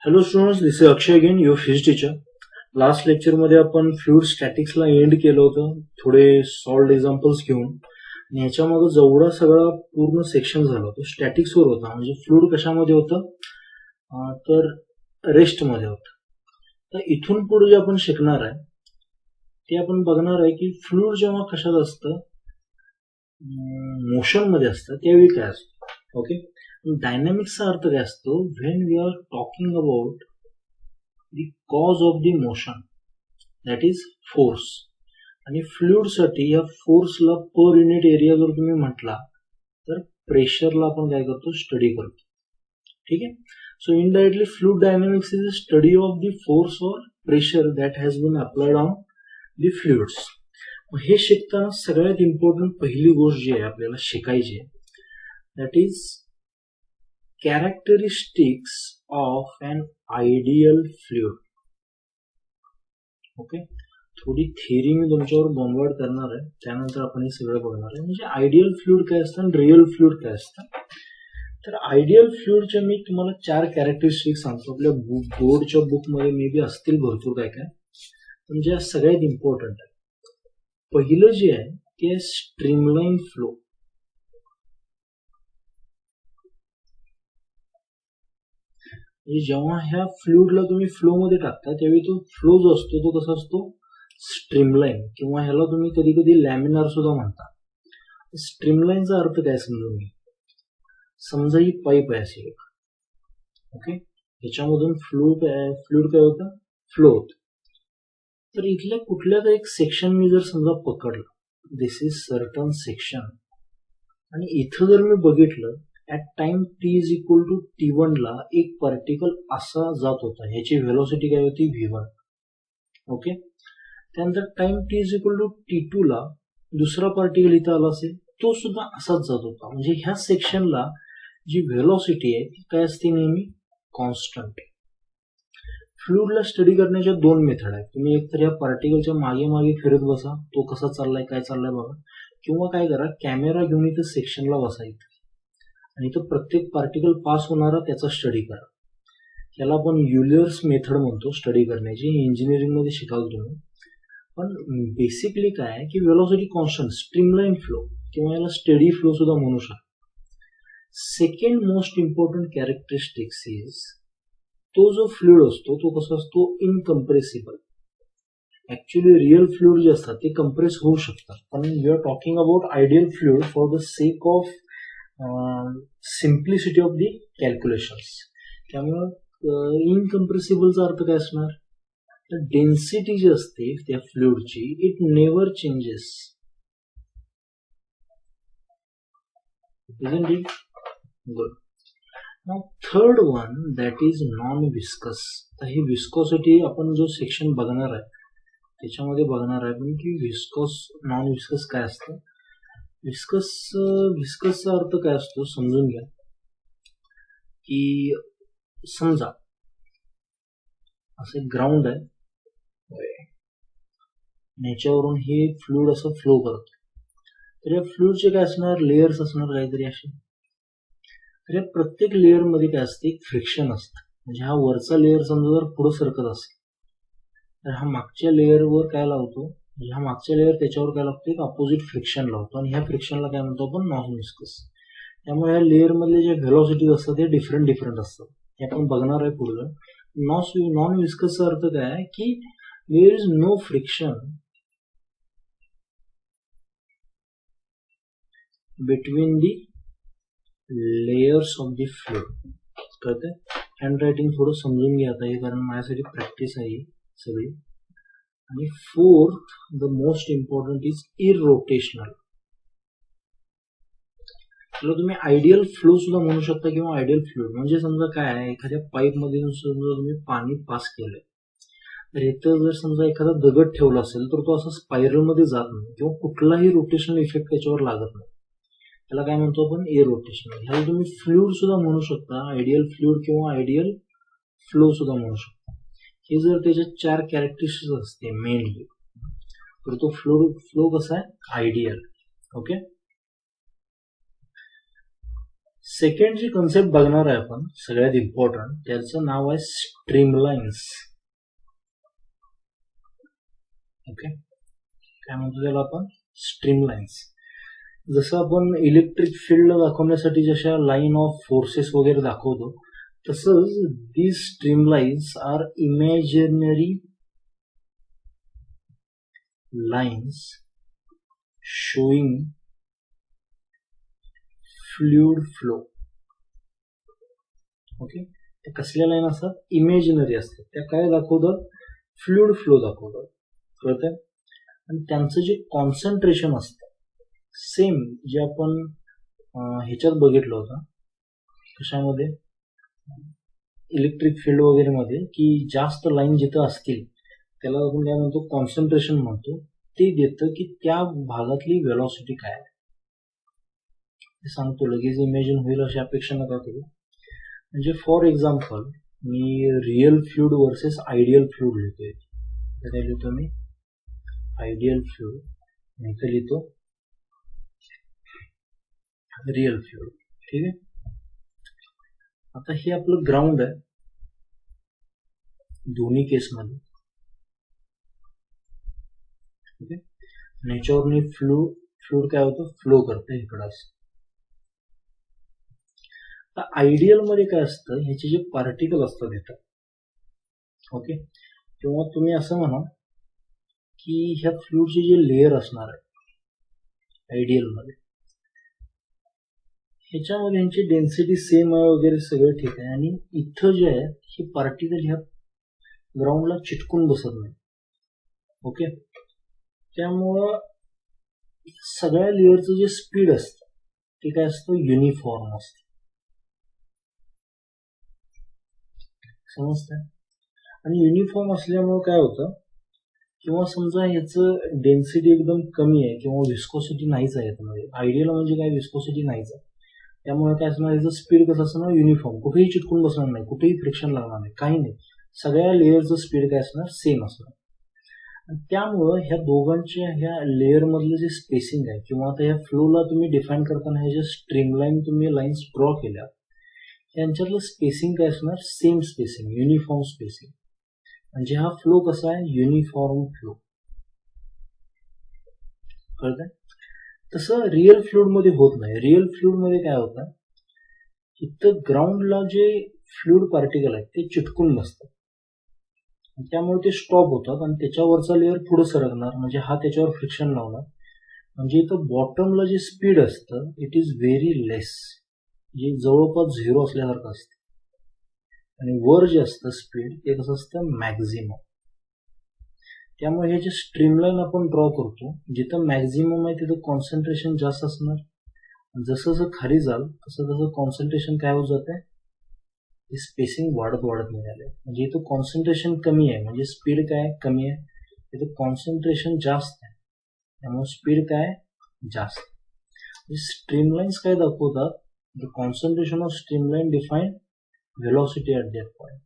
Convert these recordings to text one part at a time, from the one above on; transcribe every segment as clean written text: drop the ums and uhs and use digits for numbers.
Hello students, this is Akshay again, your physics teacher. Last लेक्चरमध्ये आपण fluid स्टॅटिक्सला end केलं होतं, थोडे सॉल्ड एक्झाम्पल्स घेऊन. आणि ह्याच्यामध्ये जेवढा सगळा पूर्ण सेक्शन झाला तो स्टॅटिक्सवर होता. म्हणजे फ्लुइड कशामध्ये होतं तर रेस्टमध्ये होतं. तर इथून पुढे जे आपण शिकणार आहे ते आपण बघणार आहे की फ्लुइड जेव्हा कशात असतं, मोशनमध्ये असतं, त्यावेळी काय असतं. ओके, डायनॅमिक्सचा अर्थ काय असतो? When we are talking about the cause of the motion, that is force. आणि फ्लुइडसाठी या फोर्सला पर युनिट एरिया जर तुम्ही म्हटला तर प्रेशरला आपण काय करतो? स्टडी करतो. ठीक आहे. So indirectly fluid dynamics is a study of the force or pressure that has been applied on the fluids. हे शिकताना सगळ्यात इम्पॉर्टंट पहिली गोष्ट जी आहे आपल्याला शिकायची आहे, that is characteristics of an ideal fluid. Okay, थोडी थिअरी मी तुमच्यावर बॉम्बार्ड करणार आहे, त्यानंतर आपण हे सगळं बघणार आहे. म्हणजे आयडियल फ्लुइड काय असतं आणि रिअल फ्लुइड काय असतं. तर आयडियल फ्लुइडच्या मी तुम्हाला 4 कॅरेक्टरिस्टिक्स सांगतो. आपल्या बोर्डच्या बुकमध्ये मे बी असतील भरपूर काय काय, पण ज्या सगळ्यात इम्पॉर्टंट आहे. पहिलं जे आहे ते स्ट्रीमलाईन फ्लो. जेव्हा ह्या फ्लुइडला तुम्ही फ्लो मध्ये टाकता त्यावेळी तो फ्लो जो असतो तो कसा असतो? स्ट्रीमलाईन, किंवा ह्याला तुम्ही कधी कधी लॅमिनार सुद्धा म्हणता. स्ट्रीमलाईनचा अर्थ काय समजून घ्या. समजा ही पाईप आहे अशी एक. ओके, ह्याच्यामधून फ्लुइड काय होतं? फ्लो होत. तर इथल्या कुठल्या तर एक सेक्शन मी जर समजा पकडलं, दिस इज सर्टन सेक्शन, आणि इथं जर मी बघितलं at time t is equal to T1 ला एक पार्टिकल असा जात होता, ह्याची व्हेलॉसिटी काय होती? V1. ओके, त्यानंतर time t is equal to T2 ला दुसरा पार्टिकल इथं आला असेल, तो सुद्धा असाच जात होता. म्हणजे ह्या सेक्शनला जी व्हेलॉसिटी आहे ती काय असते? नेहमी कॉन्स्टंट. फ्लुइडला स्टडी करण्याच्या 2 मेथड आहेत. तुम्ही एकतर या पार्टिकलच्या मागे मागे फिरत बसा, तो कसा चाललाय काय चाललाय बघा, किंवा काय करा, कॅमेरा घेऊन इथं सेक्शनला बसायचं आणि तो प्रत्येक पार्टिकल पास होणारा त्याचा स्टडी करा. याला आपण युलर्स मेथड म्हणतो स्टडी करण्याची. इंजिनिअरिंग मध्ये शिकाल तुम्ही. पण बेसिकली काय आहे की व्हेलॉसिटी कॉन्स्टंट, स्ट्रीमलाईन फ्लो, किंवा याला स्टडी फ्लो सुद्धा म्हणू शकतो. Second most important characteristics is, तो जो फ्लुइड असतो तो कसा असतो? इनकम्प्रेसिबल. ऍक्च्युली रिअल फ्लुइड जे असतात ते कम्प्रेस होऊ शकतात, पण we are talking about ideal fluid for the sake of simplicity of the calculations. त्यामुळे इनकम्प्रेसिबलचा अर्थ काय असणार? तर डेन्सिटी जी असते त्या फ्लुइडची, it never changes. Isn't it? Good. Now third one, that is non-viscous. तर ही विस्कोसिटी आपण जो सेक्शन बघणार आहे त्याच्यामध्ये बघणार आहे पण की विस्कोस नॉन विस्कस काय असतं. विस्कसचा अर्थ काय असतो समजून घ्या. की समजा असं ग्राउंड आहे, ह्याच्यावरून हे फ्लुइड असं फ्लो करतो. तर या फ्लुइडचे काय असणार? लेयर्स असणार काहीतरी असे. तर या प्रत्येक लेअर मध्ये काय असते? एक फ्रिक्शन असतं. म्हणजे हा वरचा लेअर समजा जर पुढे सरकत असेल तर हा मागच्या लेअरवर काय लावतो? म्हणजे हा मागच्या लेअर त्याच्यावर काय लागतो? एक अपोजिट फ्रिक्शन लावतो, आणि ह्या फ्रिक्शनला काय म्हणतो आपण? Non viscous. त्यामुळे या लेअर मधले जे व्हेलॉसिटीज असतात ते डिफरंट असतात. हे आपण बघणार आहे पुढे. नॉन विस्कसचा अर्थ काय आहे की there is no friction between the layers of the fluid. कळतंय? हँड रायटिंग थोडं समजून घ्या आता हे, कारण माझ्यासाठी प्रॅक्टिस आहे सगळी. आणि fourth, the most important is irrotational. तुला तुम्ही आयडियल फ्लो सुद्धा म्हणू शकता किंवा आयडियल फ्लुइड. म्हणजे समजा काय आहे, एखाद्या पाईप मध्ये समजा तुम्ही पाणी पास केलंय, तर इथं जर समजा एखादा दगड ठेवला असेल तर तो असा स्पायरल मध्ये जात नाही किंवा कुठलाही रोटेशनल इफेक्ट त्याच्यावर लागत नाही. त्याला काय म्हणतो आपण? Air rotational. ह्याला तुम्ही फ्लुइड सुद्धा म्हणू शकता, आयडियल फ्लुइड किंवा आयडियल फ्लो सुद्धा म्हणू शकता. हे जर त्याच्या 4 कॅरेक्टरिस्टिक्स असते मेनली, तर तो फ्लो कसा आहे? आयडियल. ओके, सेकंड जी कन्सेप्ट बघणार आहे आपण सगळ्यात इम्पॉर्टंट, त्याचं नाव आहे स्ट्रीमलाइन्स. ओके, काय म्हणतो त्याला आपण? स्ट्रीमलाइन्स. जसं आपण इलेक्ट्रिक फील्ड दाखवण्यासाठी जशा लाईन ऑफ फोर्सेस वगैरे दाखवतो, तसंच these streamlines are imaginary lines showing fluid flow. Okay, त्या कसल्या लाईन असतात? इमॅजिनरी असतात. त्या काय दाखवतात? फ्लुइड फ्लो दाखवतात. कळतंय? आणि त्यांचं जे कॉन्सन्ट्रेशन असतं सेम जे आपण ह्याच्यात बघितलं होतं, कशामध्ये? इलेक्ट्रिक फील्ड वगैरे मध्ये, की जास्त लाईन जिथं असतील त्याला आपण काय म्हणतो? कॉन्सन्ट्रेशन म्हणतो. ते देतं की त्या भागातली व्हेलॉसिटी काय आहे ते सांगतो. लगेच इमॅजिन होईल अशी अपेक्षा नका करू. म्हणजे for example me real fluid versus ideal fluid लिहितोय. तर लिहितो मी आयडियल फ्लुइड, नाही तर लिहितो रिअल फ्लुइड. ठीक आहे. आता हे आपलं ग्राउंड आहे दोन्ही केसमध्ये. ओके, ह्याच्यावरनी फ्लुइड काय होतं? फ्लो करतं इकडं. तर आयडियल मध्ये काय असतं? ह्याचे जे पार्टिकल असतात इथं, ओके, किंवा तुम्ही असं म्हणा की ह्या फ्लुइडचे जे लेअर असणार आहे आयडियल मध्ये, ह्याच्यामध्ये ह्यांची डेन्सिटी सेम आहे वगैरे सगळं ठीक आहे. आणि इथं जे आहे हे पार्टिकल ह्या ग्राउंडला चिटकून बसत नाही. ओके, त्यामुळं सगळ्या लेअरचं जे स्पीड असतं ते काय असतं? युनिफॉर्म असतं. समजतंय? आणि युनिफॉर्म असल्यामुळे काय होतं? किंवा समजा ह्याचं डेन्सिटी एकदम कमी आहे किंवा विस्कोसिटी नाहीच आहे याच्यामध्ये. आयडियल म्हणजे काय? विस्कोसिटी नाहीच आहे. त्यामुळे काय असणार? याचं स्पीड कसं असणार? युनिफॉर्म. कुठेही चिटकून बसणार नाही, कुठेही फ्रिक्शन लागणार नाही, काही नाही. सगळ्या लेअरचं स्पीड काय असणार? सेम असणार. त्यामुळं ह्या दोघांच्या ह्या लेअर मधलं जे स्पेसिंग आहे, किंवा आता ह्या फ्लोला तुम्ही डिफाईन करताना ह्या ज्या स्ट्रीमलाईन तुम्ही लाईन्स ड्रॉ केल्या, यांच्यातलं स्पेसिंग काय असणार? Same spacing, uniform spacing. म्हणजे हा फ्लो कसा आहे? Uniform flow. कळतंय? तसं रिअल फ्लुइड मध्ये होत नाही. रिअल फ्लुइड मध्ये काय होतं? इथं ग्राउंडला जे फ्लुइड पार्टिकल आहेत ते चिटकून बसतात, त्यामुळे ते स्टॉप होतात आणि त्याच्यावरचा लेअर पुढे सरकणार, म्हणजे हा त्याच्यावर फ्रिक्शन लावणार. म्हणजे इथं बॉटमला जे स्पीड असतं इट इज व्हेरी लेस, जे जवळपास झिरो असल्यासारखं असतं. आणि वर जे असतं स्पीड ते कसं असतं? मॅक्झिमम. त्यामुळे हे जे स्ट्रीमलाईन आपण ड्रॉ करतो, जिथं मॅक्झिमम आहे तिथं कॉन्सन्ट्रेशन जास्त असणार. जसं जसं खाली जाल तसं तसं कॉन्सन्ट्रेशन काय होत जाते? स्पेसिंग वाढत निघाले. म्हणजे इथं कॉन्सन्ट्रेशन कमी आहे म्हणजे स्पीड काय? कमी आहे. इथं कॉन्सन्ट्रेशन जास्त आहे त्यामुळे स्पीड काय? जास्त. स्ट्रीमलाइन्स काय दाखवतात? The concentration of streamline define velocity at that point.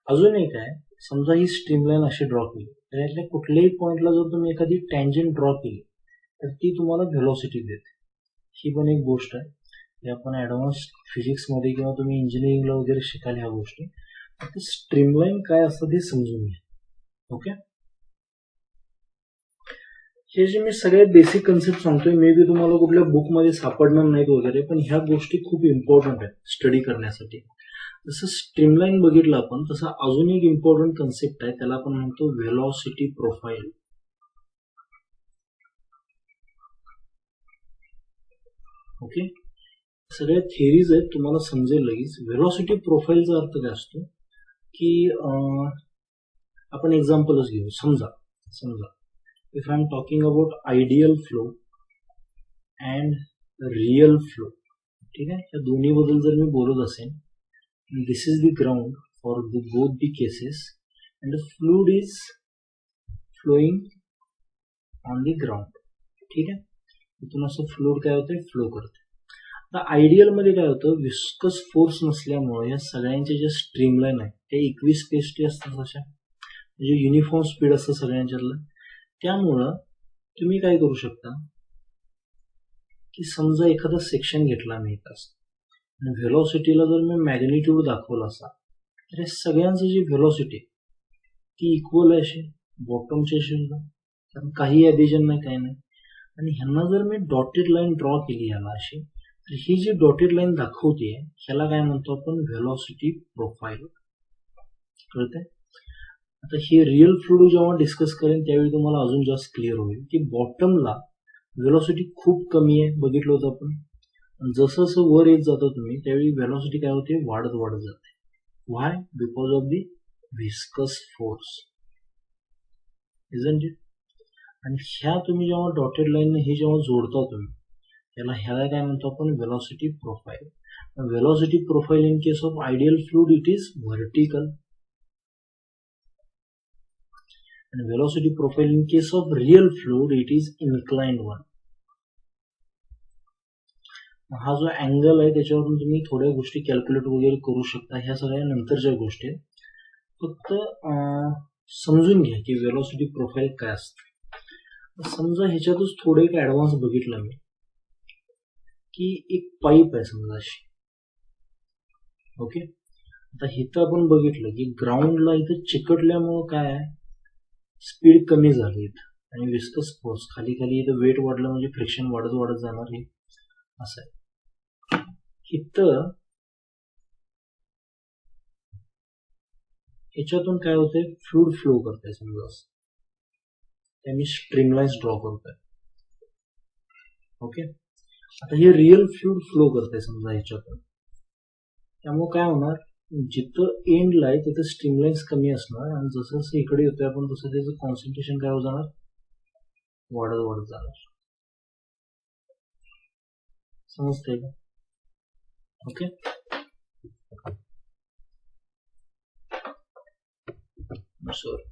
अजून एक आहे, समजा ही स्ट्रीमलाईन अशी ड्रॉ केली, तर यातल्या कुठल्याही पॉइंटला जर तुम्ही एखादी टँजंट ड्रॉ केली तर ती तुम्हाला व्हेलॉसिटी देते. ही पण एक गोष्ट आहे, हे आपण ऍडव्हान्स फिजिक्समध्ये किंवा तुम्ही इंजिनिअरिंगला वगैरे शिकाल ह्या गोष्टी. स्ट्रीमलाईन काय असतं ते समजून घ्या. ओके, हे जे मी सगळ्यात बेसिक कन्सेप्ट सांगतोय, मे बी तुम्हाला कुठल्या बुकमध्ये सापडणार नाहीत वगैरे, पण ह्या गोष्टी खूप इम्पॉर्टंट आहेत स्टडी करण्यासाठी. जसं स्ट्रीमलाईन बघितलं आपण, तसं अजून एक इम्पॉर्टंट कन्सेप्ट आहे, त्याला आपण म्हणतो व्हेलॉसिटी प्रोफाईल. ओके, सगळ्या थिअरीज आहेत, तुम्हाला समजेल लगेच. व्हेलॉसिटी प्रोफाईलचा अर्थ काय असतो की आपण एक्झाम्पलच घेऊ. समजा if I am talking about ideal flow and real flow, ठीक आहे, या दोन्ही बद्दल जर मी बोलत असेल, this is the ground for both the cases and the fluid is flowing on the ground. ठीक आहे, इथून असं फ्लुइड काय होतं? फ्लो करते. आता आयडियल मध्ये काय होतं? विस्कस फोर्स नसल्यामुळे या सगळ्यांच्या ज्या स्ट्रीमलाईन आहेत त्या इक्वी स्पेसटी असतात, अशा म्हणजे युनिफॉर्म स्पीड असतं सगळ्यांच्यातलं. त्यामुळं तुम्ही काय करू शकता की समजा एखादा सेक्शन घेतला मी, व्हेलॉसिटीला जर मी मॅग्निट्यूड दाखवला असा तर हे सगळ्यांचं जी व्हेलॉसिटी ती इक्वल आहे अशी बॉटमच्या शेलला, कारण काही ॲडिशन नाही काही नाही. आणि ह्यांना जर मी डॉटेड लाईन ड्रॉ केली ह्याला अशी, तर ही जी डॉटेड लाईन दाखवते ह्याला काय म्हणतो आपण, व्हेलॉसिटी प्रोफाईल. कळतंय? आता हे रिअल फ्लुइड जेव्हा डिस्कस करेन त्यावेळी तुम्हाला अजून जास्त क्लिअर होईल की बॉटमला व्हेलॉसिटी खूप कमी आहे, बघितलं होतं आपण. जसं जसं वर येत जातं तुम्ही त्यावेळी व्हेलॉसिटी काय होते, वाढत वाढत जाते. Why? Because of the viscous force, isn't it? आणि ह्या तुम्ही जेव्हा डॉटेड लाईन हे जेव्हा जोडता तुम्ही ह्याला काय म्हणतो आपण, velocity profile. Velocity profile in case of ideal fluid it is vertical, and velocity profile in case of real fluid it is inclined one. हा जो अँगल आहे त्याच्यावरून तुम्ही थोड्या गोष्टी कॅल्क्युलेट वगैरे करू शकता, ह्या सगळ्या नंतरच्या गोष्टी आहेत. फक्त समजून घ्या की वेलोसिटी प्रोफाईल काय असते. समजा ह्याच्यातच थोडं एक ऍडव्हान्स बघितलं मी की एक पाईप आहे समजा अशी, ओके. आता इथं आपण बघितलं की ग्राउंडला इथं चिकटल्यामुळं काय आहे, स्पीड कमी झाली आणि विस्कस फोर्स खाली खाली इथं वेट वाढलं म्हणजे फ्रिक्शन वाढत वाढत जाणार, हे असं आहे. इथं ह्याच्यातून काय होतंय, फ्लुइड फ्लो करतंय समजा असं, त्या मी स्ट्रीमलाइन्स ड्रॉ करतोय, ओके. आता हे रिअल फ्लुइड फ्लो करतंय समजा ह्याच्यातून, त्यामुळे काय होणार, जिथं एंडला आहे तिथं स्ट्रीमलाइन्स कमी असणार आणि जसं जसं इकडे येतोय आपण तसं त्याचं कॉन्सन्ट्रेशन काय होत जाणार, वाढत वाढत जाणार. समजतंय का? ओके. सॉरी,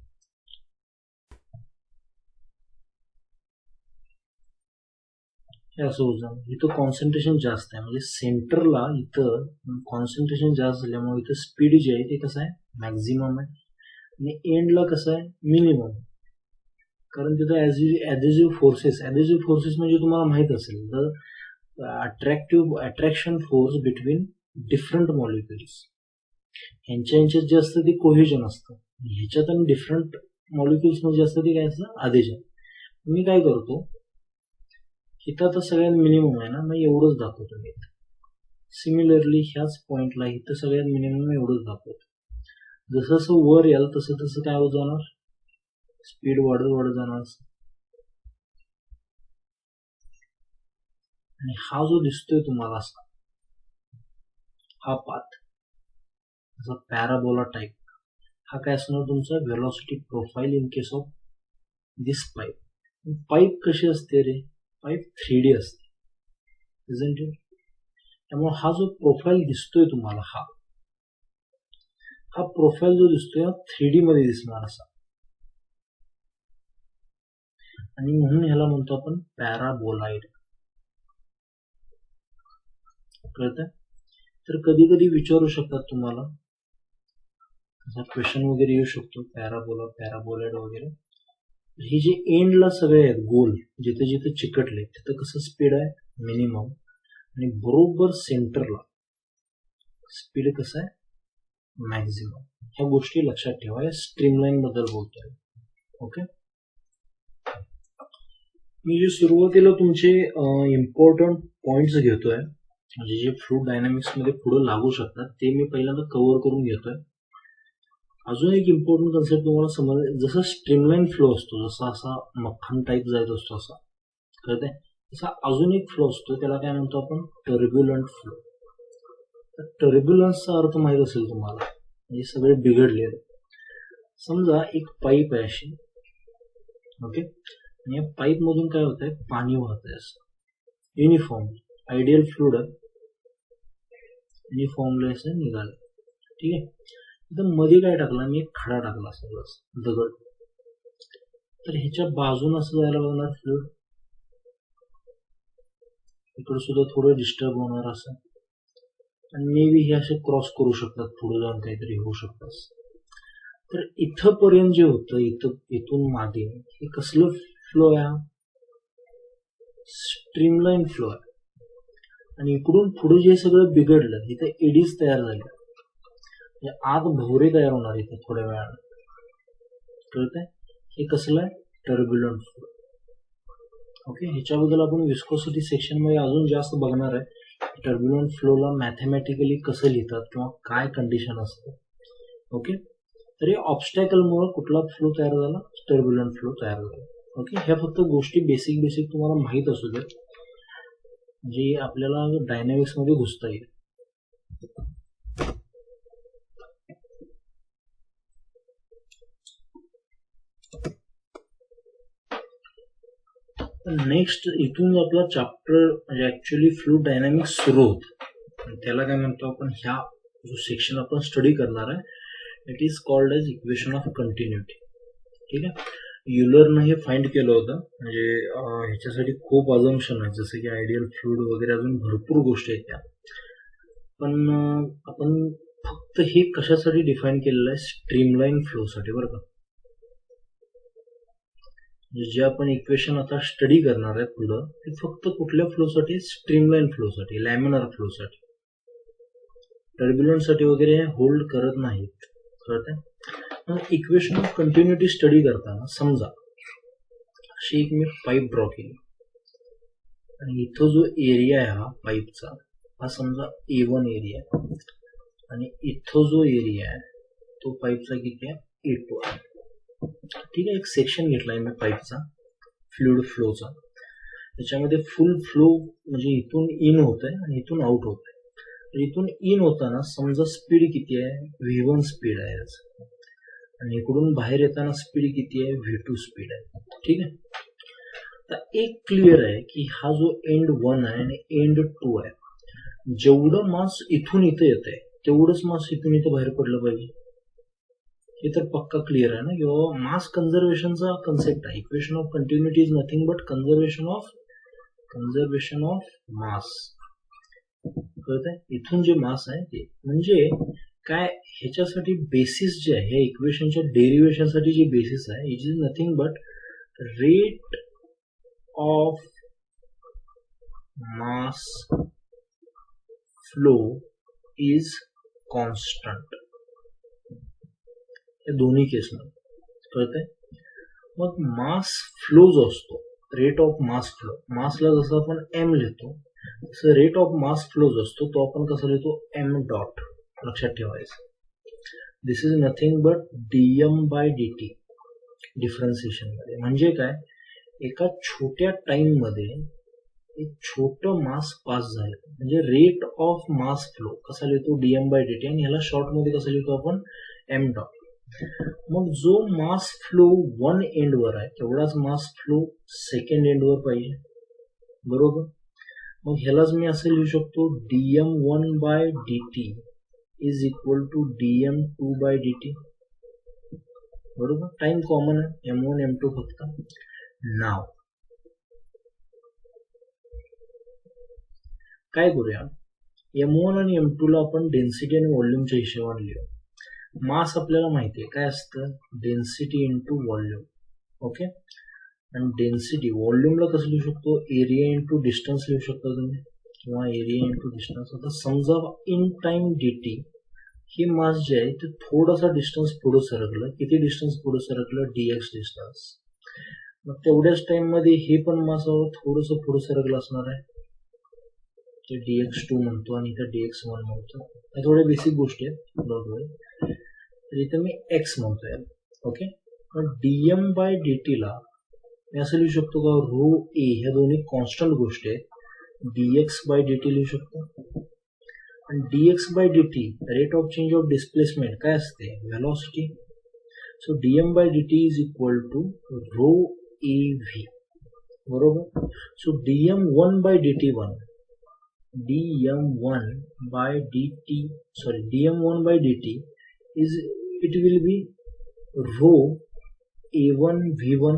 हे असं होत जाणार. इथं कॉन्सन्ट्रेशन जास्त आहे म्हणजे सेंटरला इथं कॉन्सन्ट्रेशन जास्त झाल्यामुळे इथं स्पीड जे आहे ते कसं आहे, मॅक्झिमम आहे आणि एंडला कसं आहे, मिनिमम. कारण तिथं ऍडेजिव्ह फोर्सेस म्हणजे तुम्हाला माहित असेल, the attraction force between different molecules, ह्यांच्यात जे असतं ते कोहेजन असतं, ह्याच्यात आणि डिफरंट मॉलिक्युल्स मध्ये असतं ते काय असतं, आदेशन. मी काय करतो, इथं आता सगळ्यात मिनिमम आहे ना, मग एवढंच दाखवतो मी. सिमिलरली ह्याच पॉइंटला इथं सगळ्यात मिनिमम एवढंच दाखवतो. जसं जसं वर याल तसं तसं काय होत जाणार, स्पीड वाढत वाढत जाणार. आणि हा जो दिसतोय तुम्हाला असा, हा पाथ असा पॅराबोला टाइप, हा काय असणार तुमचा, velocity profile in case of this pipe. Pipe कशी असते रे, पाईप 3D असते, इजंट इट? त्यामुळे हा जो प्रोफाईल दिसतोय तुम्हाला, हा प्रोफाईल जो दिसतोय 3D मध्ये दिसणार असा, आणि म्हणून ह्याला म्हणतो आपण पॅराबोलाइड. कळतंय? तर कधी कधी विचारू शकतात तुम्हाला, असा क्वेश्चन वगैरे येऊ शकतो, पॅराबोलाइड वगैरे. हे जे एंडला सगळे आहेत गोल, जिथे जिथे चिकटले तिथं कसं स्पीड आहे, मिनिमम, आणि बरोबर सेंटरला स्पीड कसं आहे, मॅक्झिमम. ह्या गोष्टी लक्षात ठेवा, या स्ट्रीमलाईन बद्दल बोलतोय, ओके. मी जे सुरुवातीला तुमचे इम्पॉर्टंट पॉइंट्स घेतोय, म्हणजे जे फ्लुइड डायनामिक्स मध्ये पुढे लागू शकतात, ते मी पहिल्यांदा कव्हर करून घेतोय. अजून एक इम्पॉर्टंट कन्सेप्ट तुम्हाला समज, जसं स्ट्रीमलाईन फ्लो असतो, जसा असा मक्खन टाईप जायचा असतो असा, कळतंय? तसा अजून एक फ्लो असतो, त्याला काय म्हणतो आपण, टर्ब्युलंट फ्लो. टर्ब्युलन्सचा अर्थ माहित असेल तुम्हाला, म्हणजे सगळे बिघडले. समजा एक पाईप आहे अशी, ओके, आणि या पाईप मधून काय होत आहे, पाणी वाहत आहे असं युनिफॉर्म, आयडियल फ्लुइड आहे, युनिफॉर्मली असं निघालं, ठीक आहे. इथं मध्ये काय टाकला मी, एक खडा टाकला सगळं दगड, तर ह्याच्या बाजून असं जायला बघणार फ्लुइड, इकडे सुद्धा थोडं डिस्टर्ब होणार असं, आणि मे बी हे असे क्रॉस करू शकतात, पुढे जाऊन काहीतरी होऊ शकतात. तर इथं पर्यंत जे होतं, इथून मागे हे कसलं फ्लो आहे, स्ट्रीमलाईन फ्लो आहे. आणि इकडून पुढे जे सगळं बिघडलं इथे एडीज तयार झाले, म्हणजे आत भोवरे तयार होणार इथे थोड्या वेळानं. कळतंय? हे कसलं आहे? Turbulent flow. ओके, ह्याच्याबद्दल आपण विस्कोसिटी सेक्शन मध्ये अजून जास्त बघणार आहे. टर्ब्युलंट फ्लोला मॅथमॅटिकली कसं लिहितात किंवा काय कंडिशन असते. ओके, तर हे ऑब्स्टॅकलमुळे कुठला फ्लो तयार झाला? टर्ब्युलंट फ्लो तयार झाला. ओके, ह्या फक्त गोष्टी बेसिक तुम्हाला माहीत असू द्या, जे आपल्याला डायनॅमिक्स मध्ये घुसता येईल. नेक्स्ट इथून आपला चॅप्टर म्हणजे ऍक्च्युअली फ्लुइड डायनॅमिक्स सुरू होतं. त्याला काय म्हणतो आपण? ह्या जो सेक्शन आपण स्टडी करणार आहे it is called as equation of continuity. ठीक आहे, युलरनं हे फाइंड केलं होतं. म्हणजे ह्याच्यासाठी खूप अजम्पशन आहेत, जसं की आयडियल फ्लुइड वगैरे अजून भरपूर गोष्टी आहेत त्या. पण आपण फक्त हे कशासाठी डिफाईन केलेलं आहे? स्ट्रीमलाईन फ्लोसाठी, बरं का. जे आपण इक्वेशन आता स्टडी करणार आहे पुढं ते फक्त कुठल्या फ्लोसाठी? स्ट्रीमलाईन फ्लोसाठी, लॅमिनार फ्लोसाठी. टर्ब्युलंट साठी वगैरे होल्ड करत नाहीत. कळतंय? इक्वेशन ऑफ कंटिन्युटी स्टडी करताना समजा अशी एक मी पाईप ड्रॉ केली आणि इथं जो एरिया आहे हा पाईपचा, हा समजा A1 एरिया आहे आणि इथं जो एरिया आहे तो पाईपचा किती आहे? A2 आहे. ठीक आहे, एक सेक्शन घेतलाय मी पाईपचा, फ्लुइड फ्लोचा. त्याच्यामध्ये फुल फ्लो म्हणजे इथून इन होत आहे आणि इथून आउट होत आहे. तर इथून इन होताना समजा स्पीड किती आहे? V1 स्पीड आहे आणि इकडून बाहेर येताना स्पीड किती आहे? V2 स्पीड आहे. ठीक आहे, तर एक क्लिअर आहे की हा जो एंड 1 आहे आणि एंड 2 आहे, जेवढं मास इथून इथं येत आहे तेवढंच मास इथून इथं बाहेर पडलं पाहिजे. हे तर पक्का क्लिअर आहे ना, किंवा मास कन्झर्वेशनचा कन्सेप्ट आहे. Equation of continuity is nothing but conservation of mass. कळतंय? इथून जे मास आहे ते म्हणजे काय? ह्याच्यासाठी बेसिस जे आहे, इक्वेशनच्या डेरिव्हेशन साठी जे बेसिस आहे it is nothing but rate of mass flow is constant. दोन्ही केसमध्ये. कळतंय? मग मास फ्लो जो असतो, रेट ऑफ मास फ्लो, मासला जसं आपण एम लिहितो तसं रेट ऑफ मास फ्लो जो असतो तो आपण कसं लिहितो? M dot. लक्षात ठेवायचं. This is nothing but dm/dt differentiation मध्ये. म्हणजे काय? एका छोट्या टाइम मध्ये एक छोटं मास पास झालं म्हणजे रेट ऑफ मास फ्लो कसा लिहितो? dm/dt. आणि ह्याला शॉर्ट मध्ये कसं लिहितो आपण? M dot. मग जो मास फ्लो 1 एंड वर आहे तेवढाच मास फ्लो सेकंड एंड वर पाहिजे, बरोबर. मग ह्यालाच मी असं लिहू शकतो dm1/dt is equal to dm2/dt. बरोबर, टाइम कॉमन आहे, m1 m2 फक्त. नाव काय करूया? m1 आणि m2 ला आपण डेन्सिटी आणि व्हॉल्यूमच्या हिशोबाने लिहू. मास आपल्याला माहिती आहे काय असतं? Density into volume. ओके, आणि डेन्सिटी व्हॉल्यूमला कसं लिहू शकतो? एरिया इंटू डिस्टन्स लिहू शकता तुम्ही, किंवा एरिया इंटू डिस्टन्स. आता समजा इन टाइम dt हे मास जे आहे ते थोडासा डिस्टन्स पुढे सरकलं. किती डिस्टन्स पुढे सरकलं? dx distance. मग तेवढ्याच टाइम मध्ये हे पण मास थोडस पुढे सरकलं असणार आहे, ते dx2 म्हणतो आणि इथं dx1 म्हणतो. या थोड्या बेसिक गोष्टी आहेत. तर इथं मी x म्हणतोय. ओके, पण dm/dt ला मी असं लिहू शकतो का? रो ए ह्या दोन्ही कॉन्स्टंट गोष्टी आहेत, dx/dt लिहू शकतो. आणि dx/dt rate of change of displacement काय असते? Velocity. So dm/dt is equal to rho A V. बरोबर. सो dm1/dt is it will be rho a1 v1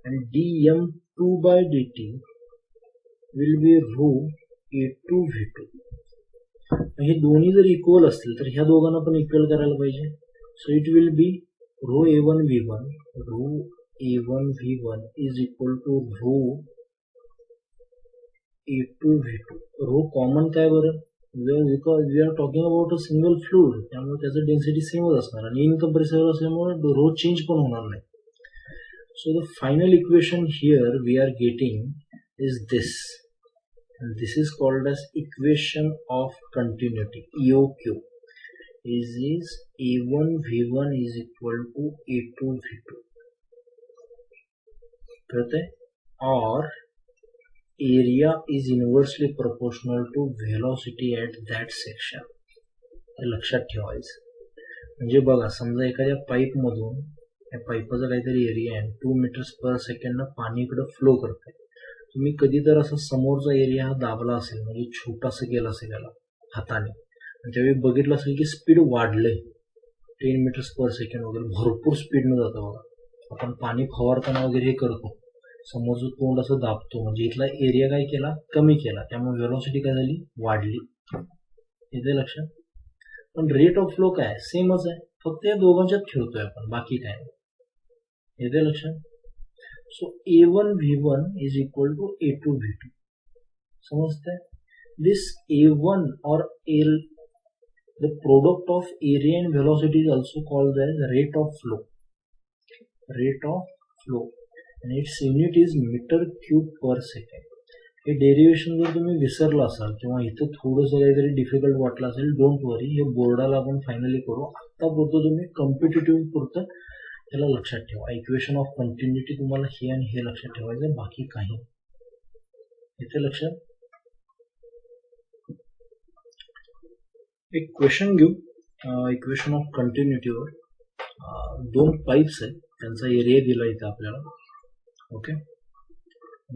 and dm2/dt will be rho a2 v2. हे दोन्ही जर इक्वल असतील तर ह्या दोघांना पण इक्वल करायला पाहिजे. So it will be rho a1 v1 is equal to rho A2 V2 rho common काय बरं, because we are talking about a single fluid, त्यामुळे त्याचं डेन्सिटी सेमच असणार आणि इनकम्प्रेसिबल असल्यामुळे रो चेंज पण होणार नाही. So the final equation here we are getting is this, and this is called as equation of continuity, EOQ, is A1 V1 is equal to A2 V2, कहते और area is inversely proportional to velocity at that section. हे लक्षात ठेवायचं. म्हणजे बघा, समजा एखाद्या pipe मधून, या पाईपाचा काहीतरी एरिया आहे, 2 मीटर्स पर सेकंड पाणी इकडे फ्लो करते. तुम्ही कधी तर असा समोरचा एरिया हा दाबला असेल, म्हणजे छोटासा गेला असेल याला हाताने, आणि त्यावेळी बघितलं असेल की स्पीड वाढले, 10 मीटर्स पर सेकंड वगैरे भरपूर स्पीडनं जातं. बघा, आपण पाणी फवारताना वगैरे हे करतो, समोरचं तोंड असं दाबतो, म्हणजे इथला एरिया काय केला, कमी केला, त्यामुळे व्हेलॉसिटी काय झाली, वाढली. येते लक्षात. पण रेट ऑफ फ्लो काय सेमच आहे, फक्त या दोघांच्यात खेळतोय आपण, बाकी काय नाही. येते लक्षात. So A1 V1 is equal to A2 V2. समझते हैं? This A1 or L, the product of area and velocity is also called as rate of flow. Rate of flow, and its unit is meter cube per second. हे derivation जर तुम्ही विसरला असाल किंवा इथं थोडंसं काहीतरी डिफिकल्ट वाटलं असेल, डोंट वरी, हे बोर्डाला आपण फायनली करू. आत्ता पुरतं तुम्ही कॉम्पिटेटिव्ह पुरतं त्याला लक्षात ठेवा. इक्वेशन ऑफ कंटिन्युटी तुम्हाला हे आणि हे लक्षात ठेवायचं, बाकी काही. इथे लक्षात. एक क्वेश्चन घेऊ इक्वेशन ऑफ कंटिन्युटीवर. 2 पाईप्स आहेत, त्यांचा एरिया दिला इथे आपल्याला. ओके,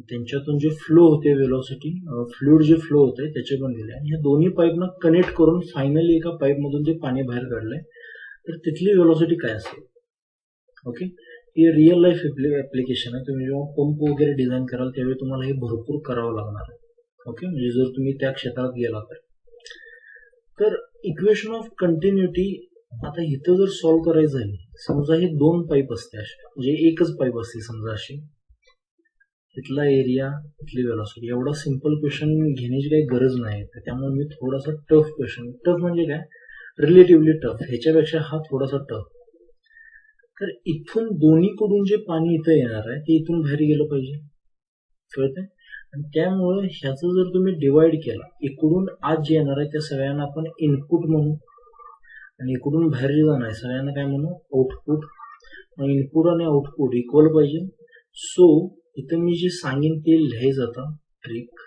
त्यांच्यातून जे फ्लो होते वेलोसिटी, फ्लुइड जे फ्लो होते त्याचे पण दिले, आणि ह्या दोन्ही पाईपना कनेक्ट करून फायनली एका पाईपमधून जे पाणी बाहेर काढलंय, तर तिथली वेलोसिटी काय असेल. ओके, हे रिअल लाईफ ऍप्लिकेशन आहे. तुम्ही जेव्हा पंप वगैरे डिझाईन कराल त्यावेळी तुम्हाला हे भरपूर करावं लागणार आहे. ओके, म्हणजे जर तुम्ही त्या क्षेत्रात गेला तर इक्वेशन ऑफ कंटिन्युटी आता इथं जर सॉल्व्ह करायचं झाली, समजा हे 2 पाईप असते असे, म्हणजे एकच पाईप असते समजा अशी, इथला एरिया, इथली वेलॉसिटी, एवढा सिंपल क्वेश्चन घेण्याची काही गरज नाही. त्यामुळे मी थोडासा टफ क्वेश्चन, टफ म्हणजे काय, रिलेटिव्हली टफ, ह्याच्यापेक्षा हा थोडासा टफ. तर इथून दोन्हीकडून जे पाणी इथं येणार आहे ते इथून बाहेर गेलं पाहिजे, कळतंय. आणि त्यामुळे ह्याचं जर तुम्ही डिवाइड केला, इकडून आज जे येणार आहे त्या सगळ्यांना आपण इनपुट म्हणू, आणि इकडून बाहेर जे जाणार आहे सगळ्यांना काय म्हणू, आउटपुट. मग इनपुट आणि आउटपुट इक्वल पाहिजे. सो इथं मी जे सांगेन ते लिहायचं आता, ट्रिक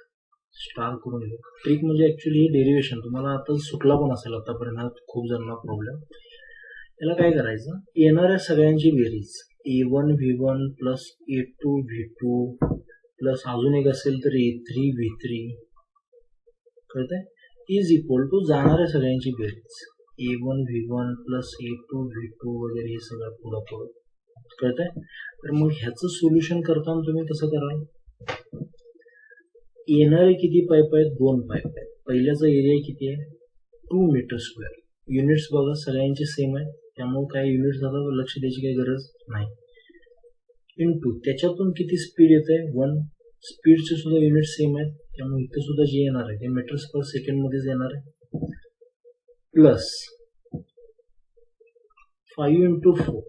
स्टार करून लिहू. ट्रिक म्हणजे ऍक्च्युली हे डेरिवेशन तुम्हाला आता सुटला पण असेल आतापर्यंत खूप जणांना प्रॉब्लेम. याला काय करायचं, येणाऱ्या सगळ्यांची बेरीज A1 V1 plus A2 V2 plus अजून एक असेल तर A3 V3, कळतंय, इज इक्वल टू जाणाऱ्या सगळ्यांची बेरीज A1 V1 plus A2 V2 वगैरे हे सगळं पुढं पुढं, कळतंय. तर मग ह्याचं सोल्युशन करताना तुम्ही कसं कराल, येणारे किती पाईप आहेत, 2 पाईप आहेत. पहिल्याचा एरिया किती आहे, 2 मीटर स्क्वेअर. युनिट्स बघा सगळ्यांचे सेम आहे, त्यामुळे काही युनिट्स आता लक्ष द्यायची काही गरज नाही. इंटू त्याच्यातून किती स्पीड येत आहे, 1. स्पीडचे सुद्धा युनिट सेम आहेत, त्यामुळे इथं सुद्धा जे येणार आहे ते मीटर्स पर सेकंड मध्येच येणार आहे. Plus 5 into 4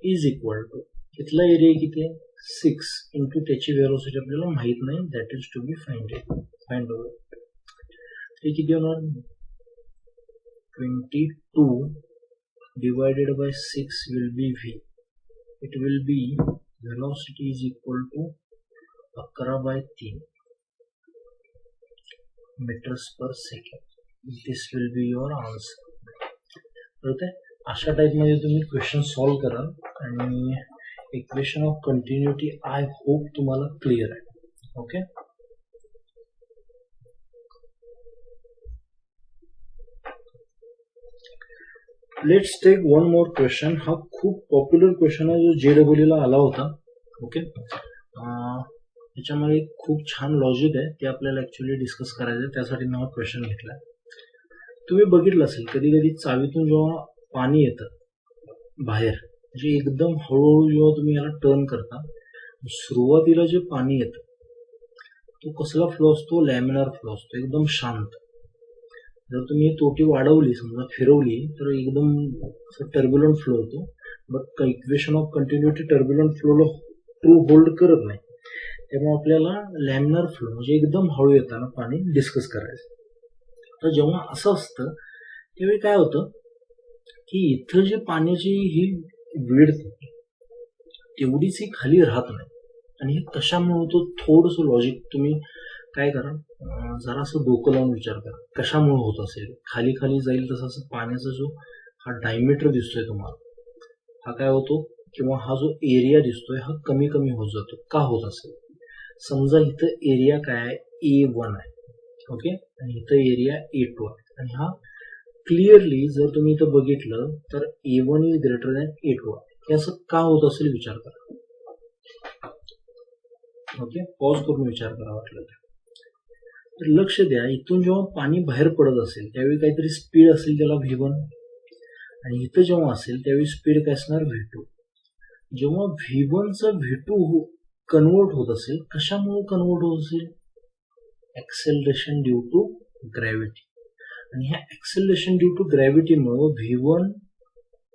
is equal to, इथला एरिया किती आहे, 6 इंटू त्याची वेलोसिटी आपल्याला माहित नाही, that is to be find out. ते किती होणार, 22 divided by 6 will be V. It will be velocity is equal to 11/3 meters per second. This will be your answer. कळतंय. अशा टाइप मध्ये तुम्ही क्वेश्चन सॉल्व करा, आणि equation of continuity I hope तुम्हाला क्लिअर आहे. Okay, let's take one more question. हा खूप पॉप्युलर क्वेश्चन आहे जो JEE ला आला होता. ओके, त्याच्यामध्ये खूप छान लॉजिक आहे, ते आपल्याला ऍक्च्युली डिस्कस करायचं आहे, त्यासाठी मी हा क्वेश्चन घेतला. तुम्ही बघितलं असेल कधी कधी चावीतून जेव्हा पाणी येतं बाहेर, म्हणजे एकदम हळूहळू जेव्हा तुम्ही याला टर्न करता, सुरुवातीला जे पाणी येतं तो कसला फ्लो असतो, लॅमिनार फ्लो असतो, एकदम शांत. जर तुम्ही तोटी वाढवली, समजा फिरवली, तर एकदम टर्ब्युलंट फ्लो होतो. But equation of continuity turbulent फ्लोला ट्रू होल्ड करत नाही. त्यामुळे आपल्याला लॅमिनार फ्लो म्हणजे एकदम हळू येताना पाणी डिस्कस करायचं. तर जेव्हा असं असतं त्यावेळी काय होतं की इथं जे पाण्याची ही विड्थ तेवढीच ही खाली राहत नाही. आणि हे कशामुळे होतं, थोडंसं लॉजिक तुम्ही काय करा, जरासं डोकं लावून विचार करा कशामुळे होत असेल. खाली खाली जाईल तसं पाण्याचा जो हा डायमीटर दिसतोय तुम्हाला, हा काय होतो, किंवा हा जो एरिया दिसतोय हा कमी कमी होत जातो. का होत असेल, समजा इथं एरिया काय आहे, A1 आहे, ओके, आणि इथं एरिया A2 आहे. आणि हा क्लिअरली जर तुम्ही इथं बघितलं तर A1 is greater than A2 आहे. हे असं का होत असेल विचार करा. ओके, पॉज करून विचार करा वाटलं तर. लक्ष द्या, इथून जेव्हा पाणी बाहेर पडत असेल त्यावेळी काहीतरी स्पीड असेल त्याला V1, आणि इथं जेव्हा असेल त्यावेळी स्पीड काय असणार, V2. जेव्हा V1 चा V2 कन्वर्ट होत असेल, कशामुळे कन्वर्ट होत असेल, ऍक्सेलरेशन ड्यू टू ग्रॅव्हिटी. आणि ह्या ऍक्सेलरेशन ड्यू टू ग्रॅव्हिटीमुळे V1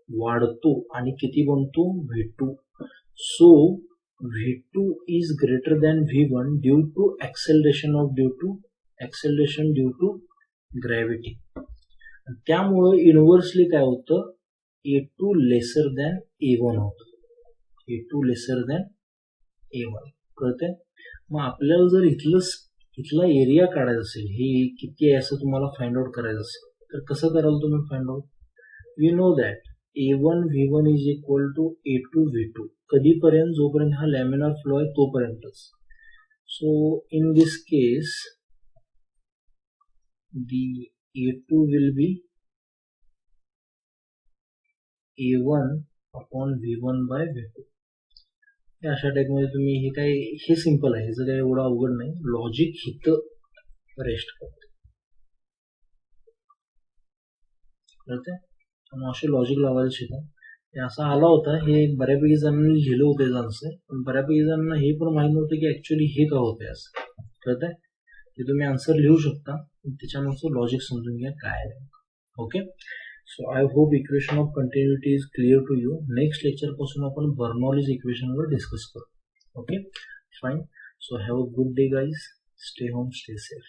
वाढतो आणि किती बनतो, V2. So V2 is greater than V1 due to acceleration due to gravity. त्यामुळे इनव्हर्सली काय होतं, A2 लेसर दॅन A1 होतं. A2 laser than A1. कळतंय. मग आपल्याला जर इथला एरिया काढायचा असेल, हे किती आहे असं तुम्हाला फाइंड आउट करायचं असेल, तर कसं कराल तुम्ही find out. We know that A1 V1 is equal to A2 V2. कधीपर्यंत, जोपर्यंत हा लॅमिनार फ्लो आहे तोपर्यंतच. So in this case the A2 will be A1 upon V1 by V2. अशा टाईपमध्ये तुम्ही हे सिंपल आहे, जर काही एवढं अवघड नाही. लॉजिक इथं रेस्ट करते, कळतंय. त्यामुळे असे लॉजिक लावायला शिका. हे असा आला होता, हे बऱ्यापैकी जणांनी लिहिलं होतं आन्सर, पण बऱ्यापैकी जणांना हे पण माहित नव्हतं की ऍक्च्युअली हे का होतंय असं, कळतंय. हे तुम्ही आन्सर लिहू शकता, त्याच्यानुसार लॉजिक समजून घ्या काय आहे. Okay, so I hope equation of continuity is clear to you. Next lecture पासून आपण बर्नॉलीज इक्वेशनवर डिस्कस करू. Okay, fine. So have a good day guys. Stay home, stay safe.